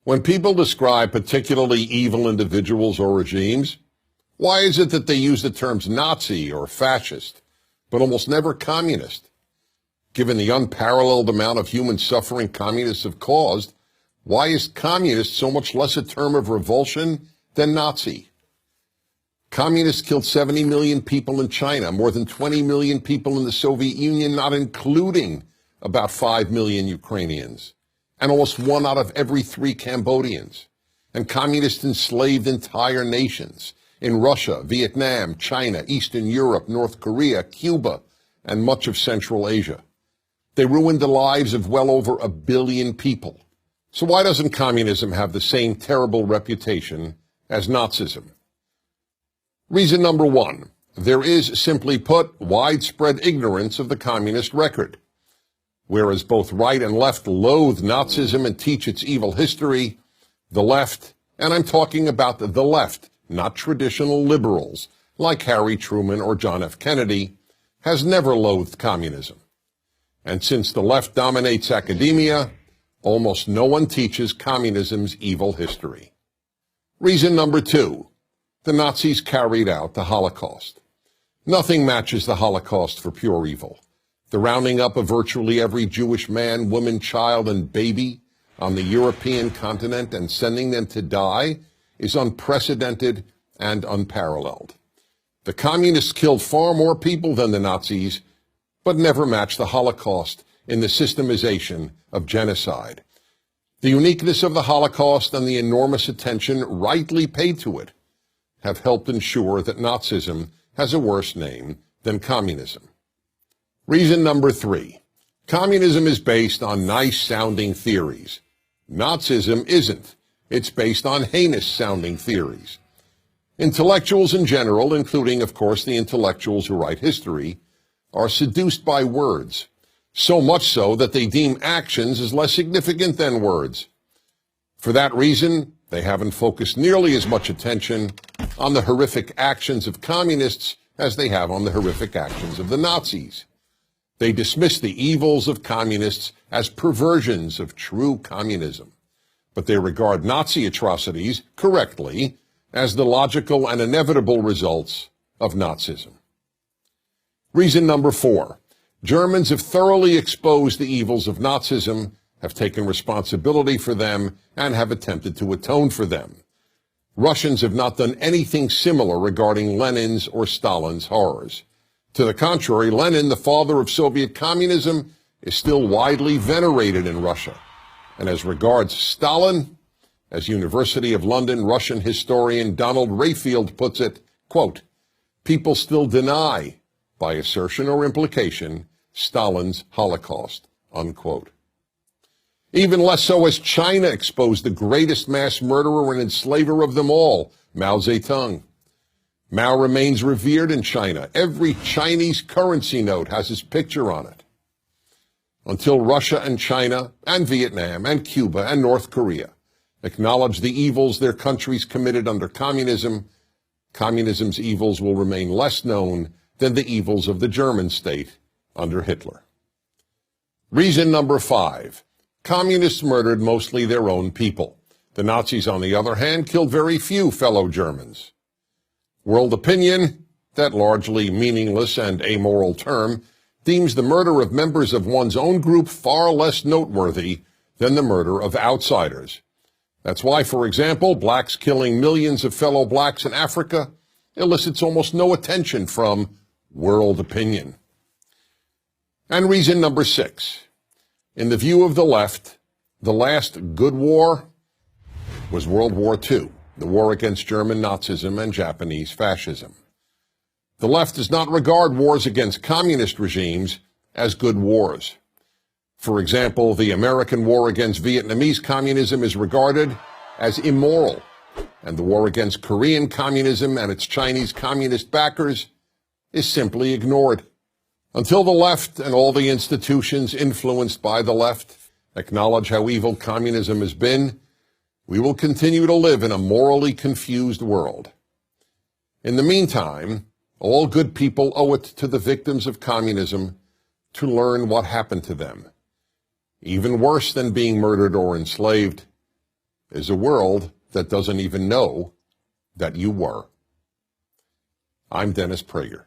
When people describe particularly evil individuals or regimes, why is it that they use the terms Nazi or fascist, but almost never communist? Given the unparalleled amount of human suffering communists have caused, why is communist so much less a term of revulsion than Nazi? Communists killed 70 million people in China, more than 20 million people in the Soviet Union, not including about 5 million Ukrainians, and almost 1 out of every 3 Cambodians. And communists enslaved entire nations in Russia, Vietnam, China, Eastern Europe, North Korea, Cuba, and much of Central Asia. They ruined the lives of well over 1 billion people. So why doesn't communism have the same terrible reputation as Nazism? Reason number 1, there is, simply put, widespread ignorance of the communist record. Whereas both right and left loathe Nazism and teach its evil history, the left, and I'm talking about the left, not traditional liberals like Harry Truman or John F. Kennedy, has never loathed communism. And since the left dominates academia, almost no one teaches communism's evil history. Reason number 2, the Nazis carried out the Holocaust. Nothing matches the Holocaust for pure evil. The rounding up of virtually every Jewish man, woman, child, and baby on the European continent and sending them to die is unprecedented and unparalleled. The communists killed far more people than the Nazis, but never matched the Holocaust in the systemization of genocide. The uniqueness of the Holocaust and the enormous attention rightly paid to it have helped ensure that Nazism has a worse name than communism. Reason number 3, communism is based on nice-sounding theories. Nazism isn't. It's based on heinous-sounding theories. Intellectuals in general, including, of course, the intellectuals who write history, are seduced by words, so much so that they deem actions as less significant than words. For that reason, they haven't focused nearly as much attention on the horrific actions of communists as they have on the horrific actions of the Nazis. They dismiss the evils of communists as perversions of true communism, but they regard Nazi atrocities, correctly, as the logical and inevitable results of Nazism. Reason number 4, Germans have thoroughly exposed the evils of Nazism, have taken responsibility for them, and have attempted to atone for them. Russians have not done anything similar regarding Lenin's or Stalin's horrors. To the contrary, Lenin, the father of Soviet communism, is still widely venerated in Russia. And as regards Stalin, as University of London Russian historian Donald Rayfield puts it, quote, people still deny, by assertion or implication, Stalin's Holocaust, unquote. Even less so as China exposed the greatest mass murderer and enslaver of them all, Mao Zedong. Mao remains revered in China. Every Chinese currency note has his picture on it. Until Russia and China and Vietnam and Cuba and North Korea acknowledge the evils their countries committed under communism, communism's evils will remain less known than the evils of the German state under Hitler. Reason number 5, communists murdered mostly their own people. The Nazis, on the other hand, killed very few fellow Germans. World opinion, that largely meaningless and amoral term, deems the murder of members of one's own group far less noteworthy than the murder of outsiders. That's why, for example, blacks killing millions of fellow blacks in Africa elicits almost no attention from world opinion. And reason number 6, in the view of the left, the last good war was World War II. The war against German Nazism and Japanese fascism. The left does not regard wars against communist regimes as good wars. For example, the American war against Vietnamese communism is regarded as immoral, and the war against Korean communism and its Chinese communist backers is simply ignored. Until the left and all the institutions influenced by the left acknowledge how evil communism has been, we will continue to live in a morally confused world. In the meantime, all good people owe it to the victims of communism to learn what happened to them. Even worse than being murdered or enslaved, is a world that doesn't even know that you were. I'm Dennis Prager.